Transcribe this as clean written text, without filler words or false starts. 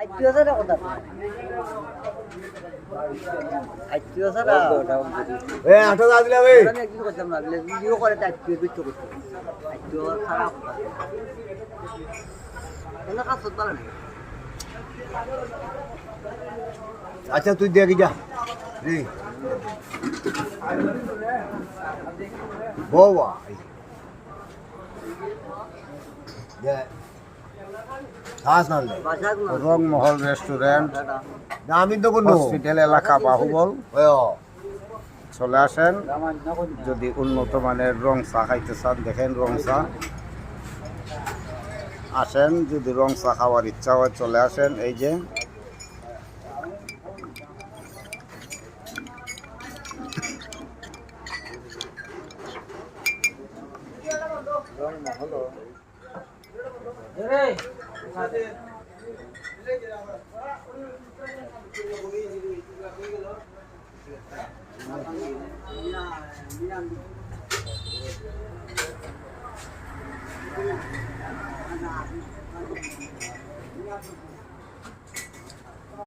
আত্মীয়তাটা কথা আত্মীয়তাটা এ 8000 দিলা ভাই আমি একদিন করতাম না ভিডিও করে তো আত্মীয় বিচ্ছ করতে আত্মীয় খারাপ কেন কাজ করতে পারে না আচ্ছা তুই দেখি যা রে বাবা দে খাস না লে রংমহল রেস্টুরেন্ট আমি তো কোন হসপিটাল এলাকা বাহুবল ও চলে আসেন যদি উন্নত মানের রং চা খাইতে চান দেখেন রং চা আসেন যদি রং চা খাওয়ার ইচ্ছা হয় চলে আসেন এই যে